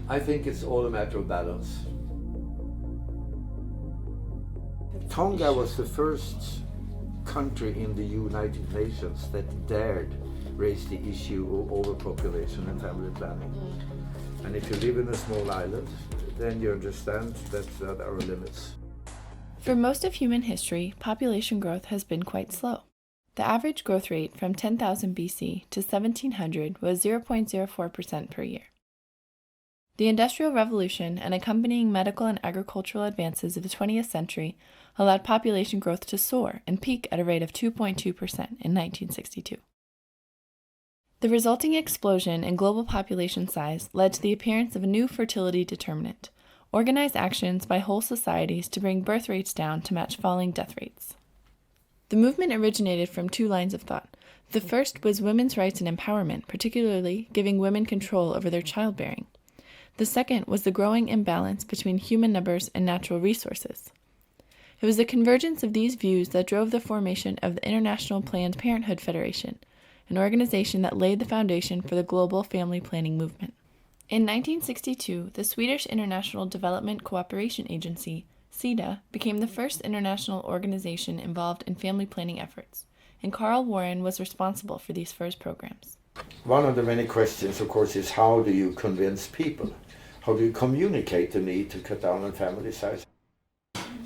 I think it's all a matter of balance. Tonga was the first country in the United Nations that dared raise the issue of overpopulation and family planning. And if you live in a small island, then you understand that there are limits. For most of human history, population growth has been quite slow. The average growth rate from 10,000 BC to 1700 was 0.04% per year. The Industrial Revolution and accompanying medical and agricultural advances of the 20th century allowed population growth to soar and peak at a rate of 2.2% in 1962. The resulting explosion in global population size led to the appearance of a new fertility determinant, organized actions by whole societies to bring birth rates down to match falling death rates. The movement originated from two lines of thought. The first was women's rights and empowerment, particularly giving women control over their childbearing. The second was the growing imbalance between human numbers and natural resources. It was the convergence of these views that drove the formation of the International Planned Parenthood Federation, an organization that laid the foundation for the global family planning movement. In 1962, the Swedish International Development Cooperation Agency, SIDA, became the first international organization involved in family planning efforts, and Carl Wahren was responsible for these first programs. One of the many questions, of course, is how do you convince people? How do you communicate the need to cut down on family size?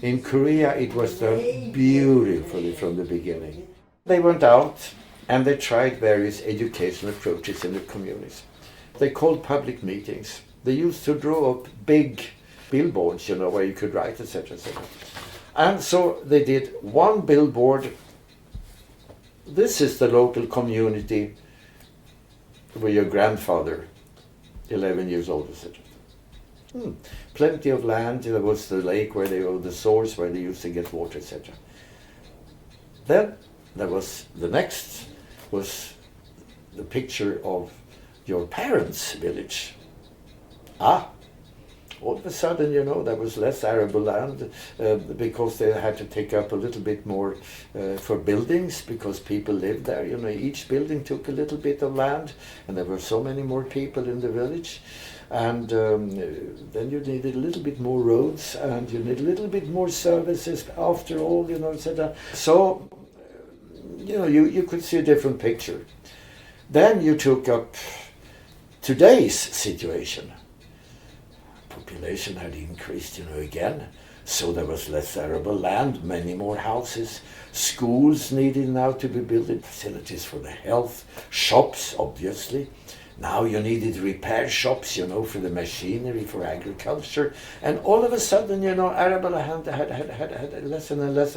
In Korea, it was done beautifully from the beginning. They went out and they tried various educational approaches in the communities. They called public meetings. They used to draw up big billboards, where you could write, etc., etc. And so they did one billboard. This is the local community where your grandfather, 11 years old, etc. Plenty of land. There was the lake where they were, the source where they used to get water, etc. Then there was the next was the picture of your parents' village. All of a sudden, there was less arable land because they had to take up a little bit more for buildings because people lived there. Each building took a little bit of land, and there were so many more people in the village. And then you needed a little bit more roads, and you need a little bit more services after all, etc. So, you could see a different picture. Then you took up today's situation. Population had increased, again, so there was less arable land, many more houses, schools needed now to be built, facilities for the health, shops, obviously. Now you needed repair shops, for the machinery, for agriculture, and all of a sudden, arable land had less and less.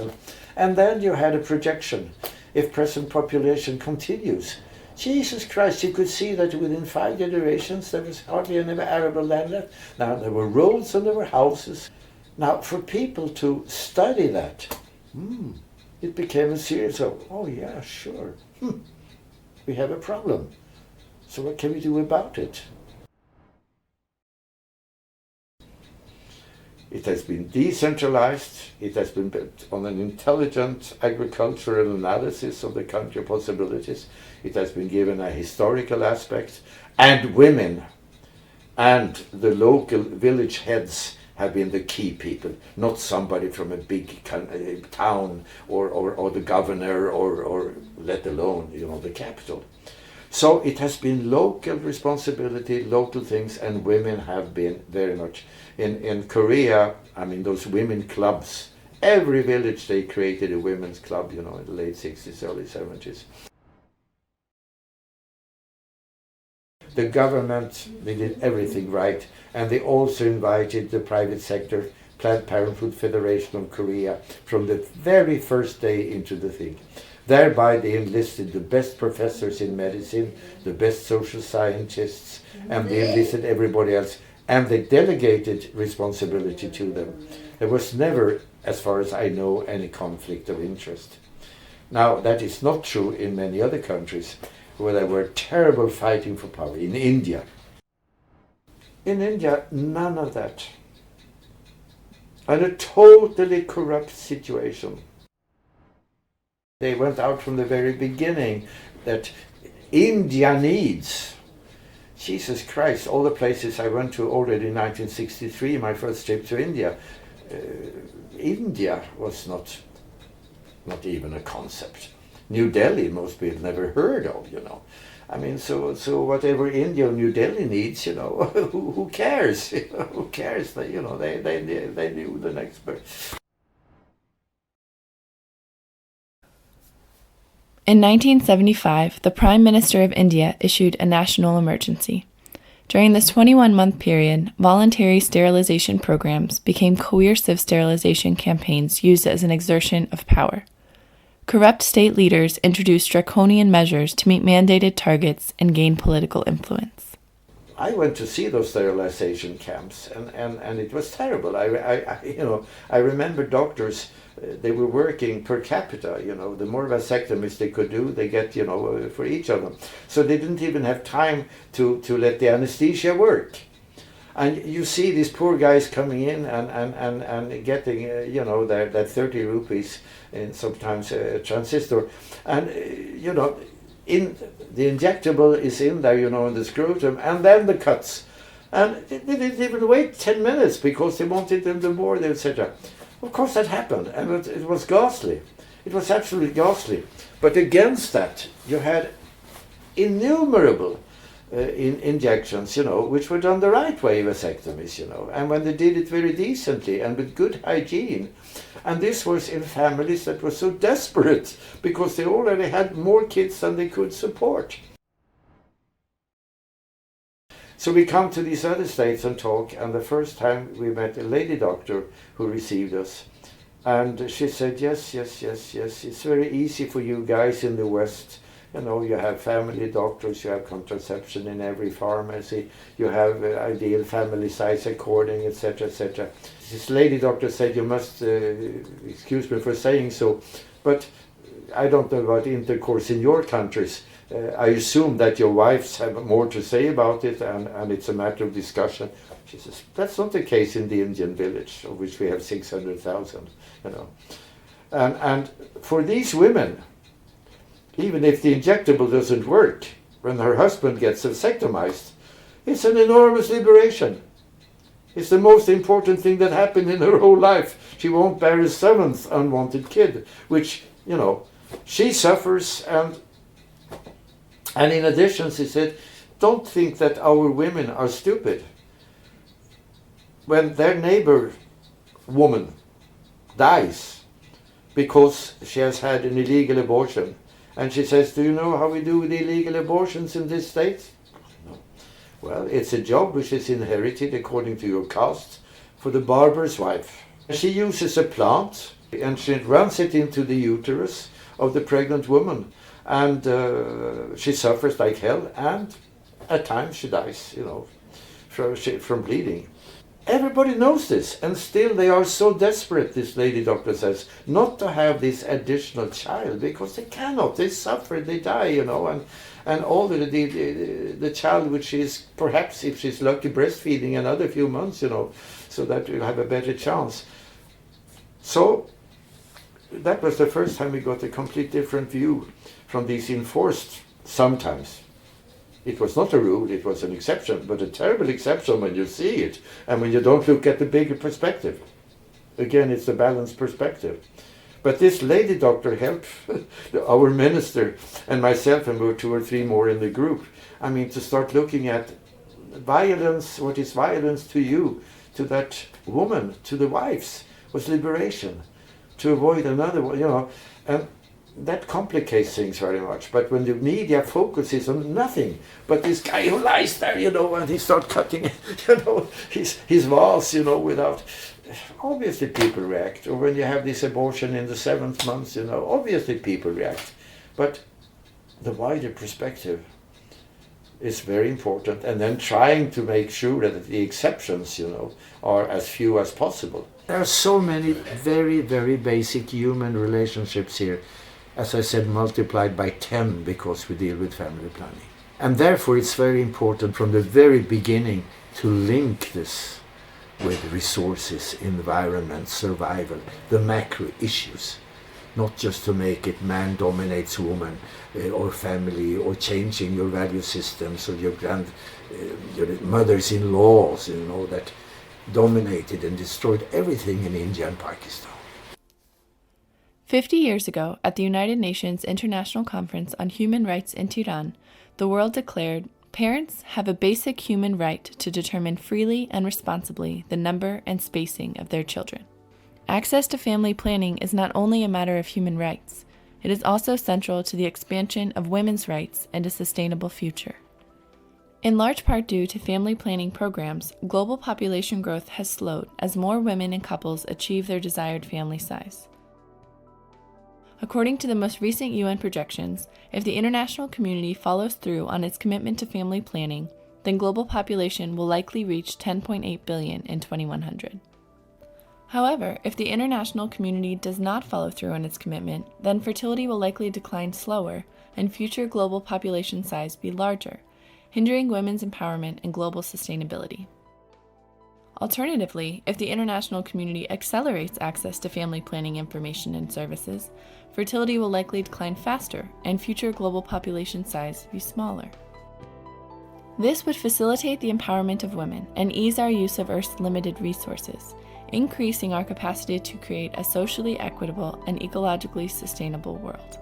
And then you had a projection. If present population continues, Jesus Christ, you could see that within 5 generations there was hardly any arable land left. Now there were roads and there were houses. Now for people to study that, it became a series of, oh yeah, sure, we have a problem. So what can we do about it? It has been decentralized. It has been built on an intelligent agricultural analysis of the country possibilities. It has been given a historical aspect. And women and the local village heads have been the key people, not somebody from a big town or the governor or let alone, the capital. So it has been local responsibility, local things, and women have been very much. In Korea, those women clubs, every village they created a women's club, in the late 60s, early 70s. The government, they did everything right, and they also invited the private sector, Planned Parenthood Federation of Korea, from the very first day into the thing. Thereby they enlisted the best professors in medicine, the best social scientists, and they enlisted everybody else, and they delegated responsibility to them. There was never, as far as I know, any conflict of interest. Now, that is not true in many other countries where there were terrible fighting for power. In India, none of that. And a totally corrupt situation. They went out from the very beginning that India needs Jesus Christ, all the places I went to already in 1963, my first trip to India, India was not even a concept. New Delhi, most people never heard of, you know. I mean, so whatever India or New Delhi needs, you know, who cares? You know, who cares? They knew the next birth. In 1975, the Prime Minister of India issued a national emergency. During this 21-month period, voluntary sterilization programs became coercive sterilization campaigns used as an exertion of power. Corrupt state leaders introduced draconian measures to meet mandated targets and gain political influence. I went to see those sterilization camps, and it was terrible. I remember doctors. They were working per capita, you know, the more vasectomies they could do, they get, you know, for each of them. So they didn't even have time to let the anesthesia work. And you see these poor guys coming in and getting, you know, that 30 rupees in sometimes a transistor. And, you know, in the injectable is in there, you know, in the scrotum, and then the cuts. And they didn't even wait 10 minutes because they wanted them to more, etc. Of course that happened, and it was ghastly. It was absolutely ghastly. But against that, you had innumerable injections, you know, which were done the right way, vasectomies, you know, and when they did it very decently and with good hygiene. And this was in families that were so desperate because they already had more kids than they could support. So we come to these other states and talk, and the first time we met a lady doctor who received us, and she said, yes, it's very easy for you guys in the West. You know, you have family doctors, you have contraception in every pharmacy, you have ideal family size according, etc., etc. This lady doctor said, you must, excuse me for saying so, but I don't know about intercourse in your countries. I assume that your wives have more to say about it, and it's a matter of discussion. She says, that's not the case in the Indian village, of which we have 600,000, you know. And for these women, even if the injectable doesn't work, when her husband gets vasectomized, it's an enormous liberation. It's the most important thing that happened in her whole life. She won't bear a seventh unwanted kid, which, you know, she suffers. And in addition, she said, don't think that our women are stupid. When their neighbor woman dies because she has had an illegal abortion, and she says, do you know how we do with illegal abortions in this state? No. Well, it's a job which is inherited according to your caste for the barber's wife. She uses a plant and she runs it into the uterus of the pregnant woman. And she suffers like hell, and at times she dies, you know, from bleeding. Everybody knows this, and still they are so desperate, this lady doctor says, not to have this additional child, because they cannot, they suffer, they die, you know, and all the child which is perhaps, if she's lucky, breastfeeding another few months, you know, so that you'll have a better chance. So that was the first time we got a complete different view from these enforced, sometimes. It was not a rule, it was an exception, but a terrible exception when you see it and when you don't look at the bigger perspective. Again, it's a balanced perspective. But this lady doctor helped our minister and myself, and we were 2 or 3 more in the group. I mean, to start looking at violence, what is violence to you, to that woman, to the wives, was liberation. To avoid another one, you know, and that complicates things very much. But when the media focuses on nothing but this guy who lies there, you know, and he starts cutting, you know, his vase, you know, without, obviously people react. Or when you have this abortion in the 7th month, you know, obviously people react. But the wider perspective is very important, and then trying to make sure that the exceptions, you know, are as few as possible. There are so many very, very basic human relationships here, as I said, multiplied by 10 because we deal with family planning. And therefore it's very important from the very beginning to link this with resources, environment, survival, the macro issues. not just to make it man dominates woman or family, or changing your value systems or your mothers-in-laws, that dominated and destroyed everything in India and Pakistan. 50 years ago, at the United Nations International Conference on Human Rights in Tehran, the world declared, "Parents have a basic human right to determine freely and responsibly the number and spacing of their children." Access to family planning is not only a matter of human rights, it is also central to the expansion of women's rights and a sustainable future. In large part due to family planning programs, global population growth has slowed as more women and couples achieve their desired family size. According to the most recent UN projections, if the international community follows through on its commitment to family planning, then global population will likely reach 10.8 billion in 2100. However, if the international community does not follow through on its commitment, then fertility will likely decline slower and future global population size be larger, hindering women's empowerment and global sustainability. Alternatively, if the international community accelerates access to family planning information and services, fertility will likely decline faster and future global population size be smaller. This would facilitate the empowerment of women and ease our use of Earth's limited resources, increasing our capacity to create a socially equitable and ecologically sustainable world.